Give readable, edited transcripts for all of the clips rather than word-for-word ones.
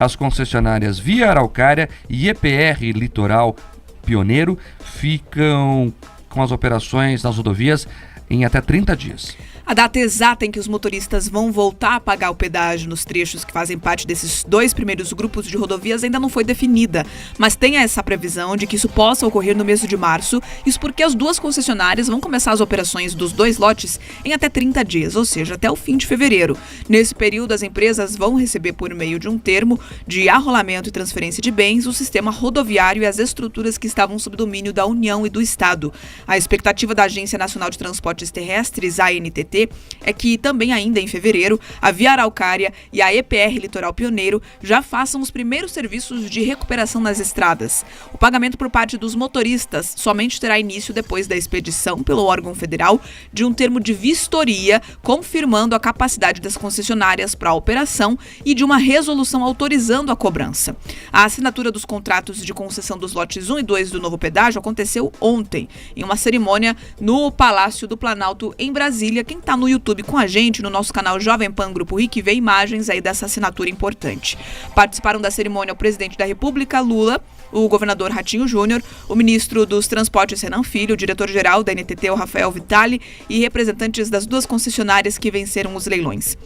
As concessionárias Via Araucária e EPR Litoral Pioneiro ficam com as operações nas rodovias em até 30 dias. A data exata em que os motoristas vão voltar a pagar o pedágio nos trechos que fazem parte desses 2 primeiros grupos de rodovias ainda não foi definida, mas tem essa previsão de que isso possa ocorrer no mês de março, isso porque as 2 concessionárias vão começar as operações dos 2 lotes em até 30 dias, ou seja, até o fim de fevereiro. Nesse período, as empresas vão receber por meio de um termo de arrolamento e transferência de bens o sistema rodoviário e as estruturas que estavam sob domínio da União e do Estado. A expectativa da Agência Nacional de Transportes Terrestres, ANTT, é que também ainda em fevereiro, a Via Araucária e a EPR Litoral Pioneiro já façam os primeiros serviços de recuperação nas estradas. O pagamento por parte dos motoristas somente terá início depois da expedição pelo órgão federal de um termo de vistoria confirmando a capacidade das concessionárias para a operação e de uma resolução autorizando a cobrança. A assinatura dos contratos de concessão dos lotes 1 e 2 do novo pedágio aconteceu ontem, em uma cerimônia no Palácio do Planalto, em Brasília. Quem está no YouTube com a gente, no nosso canal Jovem Pan Grupo RIC, vê imagens aí dessa assinatura importante. Participaram da cerimônia o presidente da República, Lula, o governador Ratinho Júnior, o ministro dos Transportes, Renan Filho, o diretor-geral da ANTT, o Rafael Vitali, e representantes das 2 concessionárias que venceram os leilões.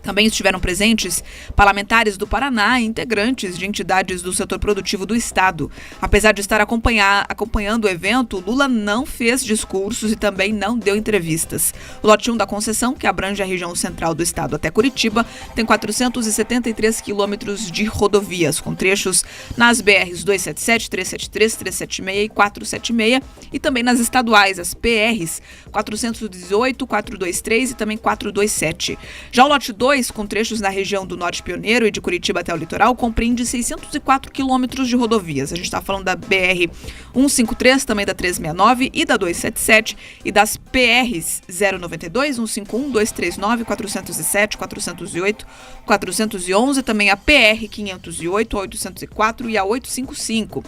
Também estiveram presentes parlamentares do Paraná e integrantes de entidades do setor produtivo do Estado. Apesar de estar acompanhando o evento, Lula não fez discursos e também não deu entrevistas. O lote 1 da concessão, que abrange a região central do Estado até Curitiba, tem 473 quilômetros de rodovias, com trechos nas BRs 277, 373, 376 e 476, e também nas estaduais, as PRs 418, 423 e também 427. Já o lote 2, com trechos na região do Norte Pioneiro e de Curitiba até o litoral, compreende 604 quilômetros de rodovias. A gente está falando da BR 153, também da 369 e da 277, e das PRs 092, 151, 239, 407, 408, 411, também a PR 508, 804 e a 855.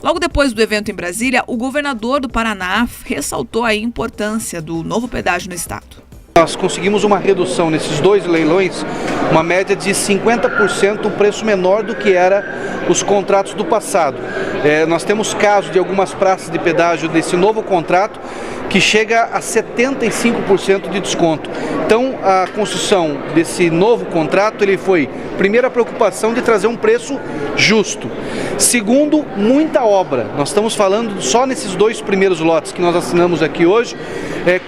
Logo depois do evento em Brasília, o governador do Paraná ressaltou a importância do novo pedágio no estado. Nós conseguimos uma redução nesses 2 leilões, uma média de 50%, um preço menor do que era os contratos do passado. Nós temos casos de algumas praças de pedágio desse novo contrato que chega a 75% de desconto. Então, a construção desse novo contrato, ele foi, primeiro, a preocupação de trazer um preço justo. Segundo, muita obra. Nós estamos falando só nesses 2 primeiros lotes que nós assinamos aqui hoje,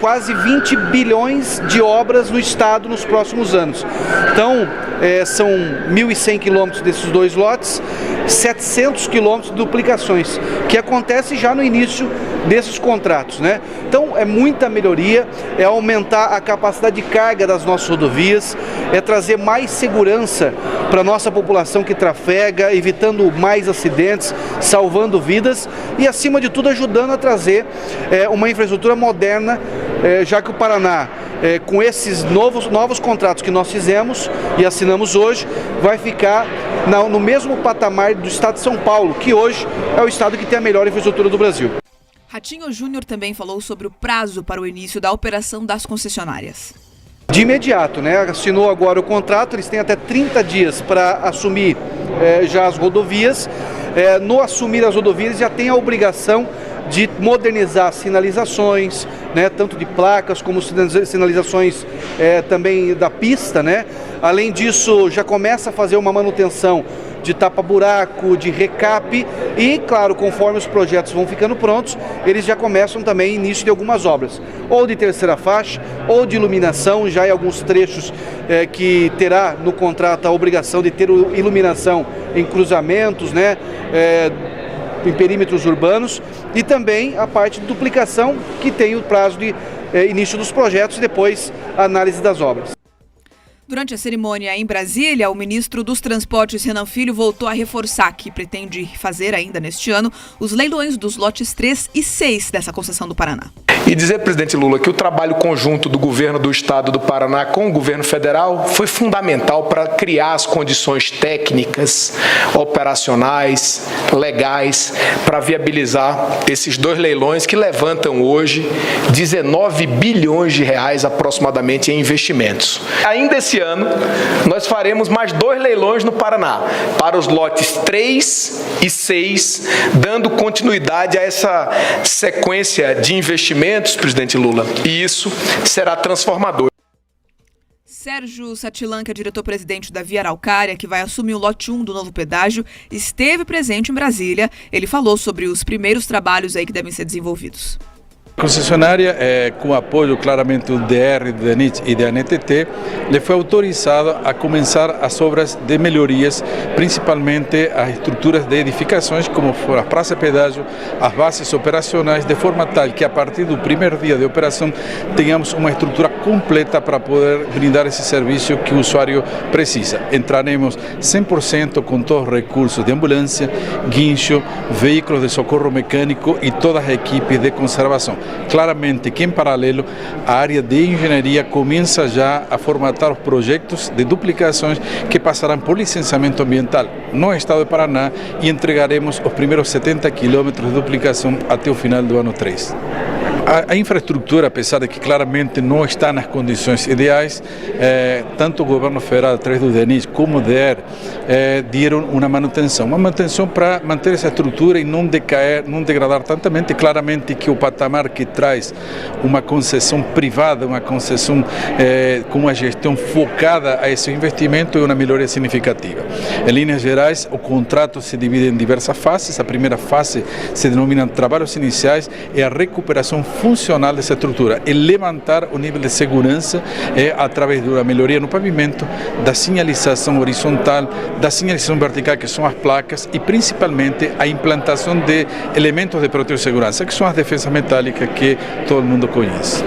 quase 20 bilhões de obras no estado nos próximos anos. Então, são 1.100 quilômetros desses 2 lotes, 700 quilômetros de duplicações, que acontece já no início desses contratos, né? Então, é muita melhoria, é aumentar a capacidade de carga das nossas rodovias, é trazer mais segurança para a nossa população que trafega, evitando mais acidentes, salvando vidas e, acima de tudo, ajudando a trazer uma infraestrutura moderna, já que o Paraná, com esses novos contratos que nós fizemos e assinamos hoje, vai ficar no mesmo patamar do estado de São Paulo, que hoje é o estado que tem a melhor infraestrutura do Brasil. Ratinho Júnior também falou sobre o prazo para o início da operação das concessionárias. De imediato, né? Assinou agora o contrato, eles têm até 30 dias para assumir já as rodovias. No assumir as rodovias, já tem a obrigação de modernizar sinalizações, né, tanto de placas como sinalizações também da pista, né? Além disso, já começa a fazer uma manutenção de tapa-buraco, de recap e, claro, conforme os projetos vão ficando prontos, eles já começam também início de algumas obras, ou de terceira faixa, ou de iluminação, já em alguns trechos que terá no contrato a obrigação de ter iluminação em cruzamentos, né, em perímetros urbanos, e também a parte de duplicação, que tem o prazo de início dos projetos e depois a análise das obras. Durante a cerimônia em Brasília, o ministro dos Transportes, Renan Filho, voltou a reforçar que pretende fazer ainda neste ano os leilões dos lotes 3 e 6 dessa concessão do Paraná. E dizer, presidente Lula, que o trabalho conjunto do governo do estado do Paraná com o governo federal foi fundamental para criar as condições técnicas, operacionais, legais, para viabilizar esses 2 leilões que levantam hoje 19 bilhões de reais aproximadamente em investimentos. Ainda esse ano, nós faremos mais 2 leilões no Paraná, para os lotes 3 e 6, dando continuidade a essa sequência de investimentos, presidente Lula, e isso será transformador. Sérgio Satilanca, diretor-presidente da Via Araucária, que vai assumir o lote 1 do novo pedágio, esteve presente em Brasília. Ele falou sobre os primeiros trabalhos aí que devem ser desenvolvidos. A concessionária, com apoio claramente do DR, do DENIT e da ANTT, lhe foi autorizado a começar as obras de melhorias, principalmente as estruturas de edificações, como foram a praça pedágio, as bases operacionais, de forma tal que a partir do primeiro dia de operação tenhamos uma estrutura completa para poder brindar esse serviço que o usuário precisa. Entraremos 100% com todos os recursos de ambulância, guincho, veículos de socorro mecânico e todas as equipes de conservação. Claramente que, em paralelo, a área de engenharia começa já a formatar os projetos de duplicações que passarão por licenciamento ambiental no estado de Paraná e entregaremos os primeiros 70 quilômetros de duplicação até o final do ano 3. A infraestrutura, apesar de que claramente não está nas condições ideais, tanto o governo federal, através do DENIT, como o DR, deram uma manutenção para manter essa estrutura e não decair, não degradar tantamente. Claramente que o patamar que traz uma concessão privada, uma concessão com uma gestão focada a esse investimento é uma melhoria significativa. Em linhas gerais, o contrato se divide em diversas fases. A primeira fase se denomina trabalhos iniciais, é a recuperação funcional dessa estrutura, é levantar o nível de segurança através de uma melhoria no pavimento, da sinalização horizontal, da sinalização vertical, que são as placas, e principalmente a implantação de elementos de proteção e segurança, que são as defesas metálicas que todo mundo conhece.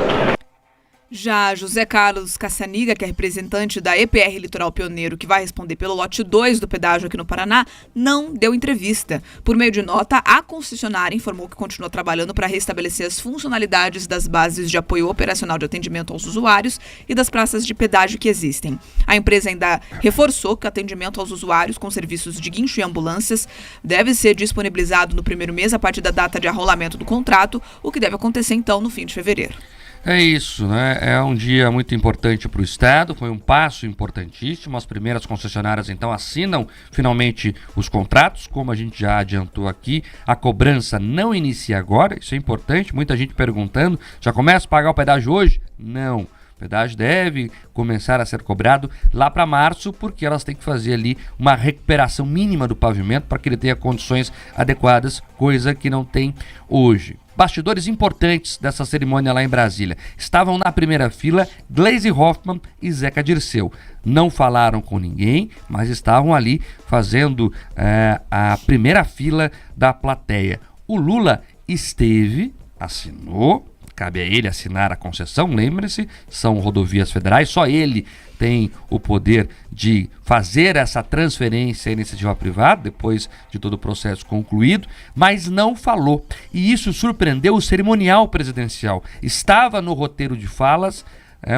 Já José Carlos Cassaniga, que é representante da EPR Litoral Pioneiro, que vai responder pelo lote 2 do pedágio aqui no Paraná, não deu entrevista. Por meio de nota, a concessionária informou que continua trabalhando para restabelecer as funcionalidades das bases de apoio operacional de atendimento aos usuários e das praças de pedágio que existem. A empresa ainda reforçou que o atendimento aos usuários com serviços de guincho e ambulâncias deve ser disponibilizado no primeiro mês a partir da data de arrolamento do contrato, o que deve acontecer então no fim de fevereiro. É isso, né? É um dia muito importante para o Estado, foi um passo importantíssimo. As primeiras concessionárias, então, assinam finalmente os contratos, como a gente já adiantou aqui. A cobrança não inicia agora, isso é importante. Muita gente perguntando, já começa a pagar o pedágio hoje? Não. O pedágio deve começar a ser cobrado lá para março, porque elas têm que fazer ali uma recuperação mínima do pavimento para que ele tenha condições adequadas, coisa que não tem hoje. Bastidores importantes dessa cerimônia lá em Brasília. Estavam na primeira fila Gleisi Hoffmann e Zeca Dirceu. Não falaram com ninguém, mas estavam ali fazendo a primeira fila da plateia. O Lula esteve, assinou, cabe a ele assinar a concessão, lembre-se, são rodovias federais, só ele tem o poder de fazer essa transferência à iniciativa privada, depois de todo o processo concluído, mas não falou. E isso surpreendeu o cerimonial presidencial. Estava no roteiro de falas,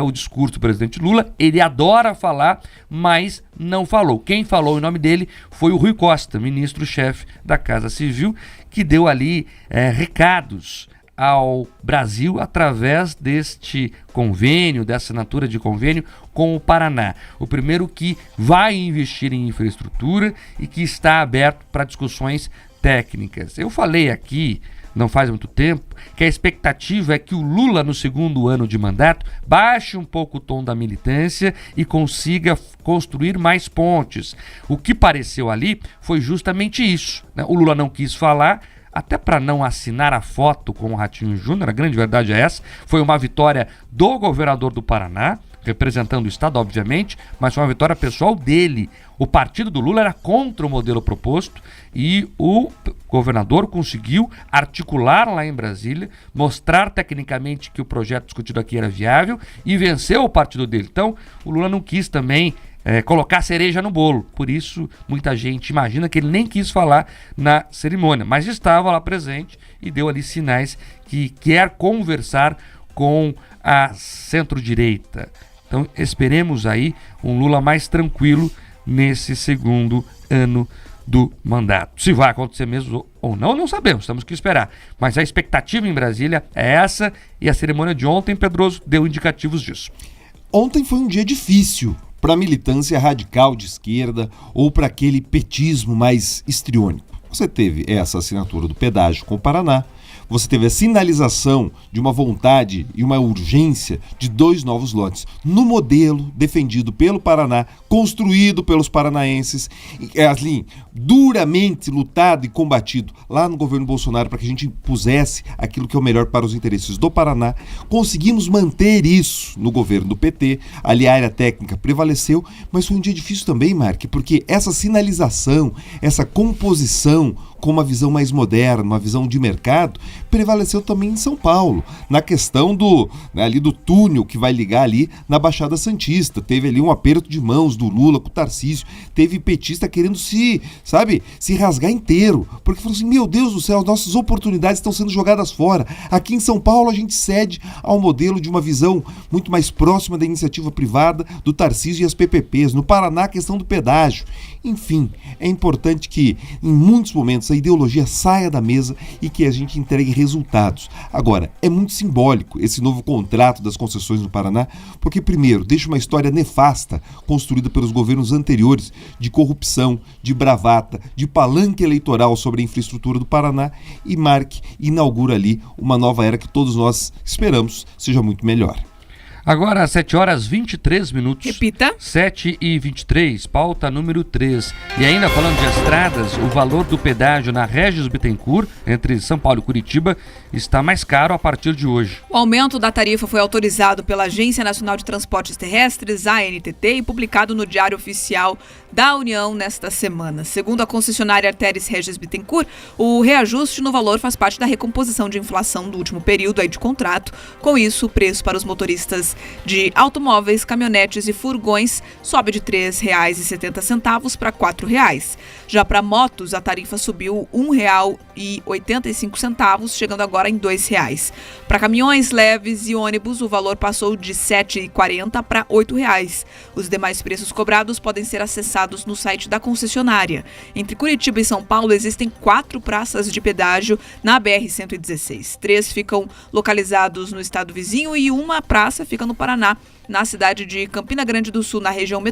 o discurso do presidente Lula, ele adora falar, mas não falou. Quem falou em nome dele foi o Rui Costa, ministro-chefe da Casa Civil, que deu ali recados ao Brasil através deste convênio, dessa assinatura de convênio com o Paraná. O primeiro que vai investir em infraestrutura e que está aberto para discussões técnicas. Eu falei aqui, não faz muito tempo, que a expectativa é que o Lula, no segundo ano de mandato, baixe um pouco o tom da militância e consiga construir mais pontes. O que pareceu ali foi justamente isso, né? O Lula não quis falar, até para não assinar a foto com o Ratinho Júnior, a grande verdade é essa. Foi uma vitória do governador do Paraná, representando o Estado, obviamente, mas foi uma vitória pessoal dele. O partido do Lula era contra o modelo proposto e o governador conseguiu articular lá em Brasília, mostrar tecnicamente que o projeto discutido aqui era viável e venceu o partido dele. Então, o Lula não quis também colocar cereja no bolo. Por isso, muita gente imagina que ele nem quis falar na cerimônia, mas estava lá presente e deu ali sinais que quer conversar com a centro-direita. Então, esperemos aí um Lula mais tranquilo nesse segundo ano do mandato. Se vai acontecer mesmo ou não, não sabemos, temos que esperar. Mas a expectativa em Brasília é essa, e a cerimônia de ontem, Pedroso, deu indicativos disso. Ontem foi um dia difícil para a militância radical de esquerda ou para aquele petismo mais histriônico. Você teve essa assinatura do pedágio com o Paraná, você teve a sinalização de uma vontade e uma urgência de 2 novos lotes, no modelo defendido pelo Paraná, construído pelos paranaenses, assim, duramente lutado e combatido lá no governo Bolsonaro para que a gente impusesse aquilo que é o melhor para os interesses do Paraná. Conseguimos manter isso no governo do PT, ali a área técnica prevaleceu, mas foi um dia difícil também, Mark, porque essa sinalização, essa composição com uma visão mais moderna, uma visão de mercado, prevaleceu também em São Paulo, na questão ali do túnel que vai ligar ali na Baixada Santista. Teve ali um aperto de mãos do Lula com o Tarcísio, teve petista querendo se rasgar inteiro, porque falou assim, meu Deus do céu, as nossas oportunidades estão sendo jogadas fora. Aqui em São Paulo a gente cede ao modelo de uma visão muito mais próxima da iniciativa privada, do Tarcísio e as PPPs. No Paraná, a questão do pedágio. Enfim, é importante que em muitos momentos a ideologia saia da mesa e que a gente entregue resultados. Agora, é muito simbólico esse novo contrato das concessões no Paraná, porque primeiro, deixa uma história nefasta construída pelos governos anteriores de corrupção, de bravata, de palanque eleitoral sobre a infraestrutura do Paraná, e inaugura ali uma nova era que todos nós esperamos seja muito melhor. Agora, 7h23. Repita. 7h23, pauta número 3. E ainda falando de estradas, o valor do pedágio na Regis Bittencourt, entre São Paulo e Curitiba, está mais caro a partir de hoje. O aumento da tarifa foi autorizado pela Agência Nacional de Transportes Terrestres, ANTT, e publicado no Diário Oficial da União nesta semana. Segundo a concessionária Artéries Regis Bittencourt, o reajuste no valor faz parte da recomposição de inflação do último período de contrato. Com isso, o preço para os motoristas de automóveis, caminhonetes e furgões sobe de R$ 3,70 para R$ 4,00. Já para motos, a tarifa subiu R$ 1,85, chegando agora em R$ 2,00. Para caminhões leves e ônibus, o valor passou de R$ 7,40 para R$ 8,00. Os demais preços cobrados podem ser acessados no site da concessionária. Entre Curitiba e São Paulo, existem 4 praças de pedágio na BR-116. 3 ficam localizados no estado vizinho e uma praça fica no Paraná, na cidade de Campina Grande do Sul, na região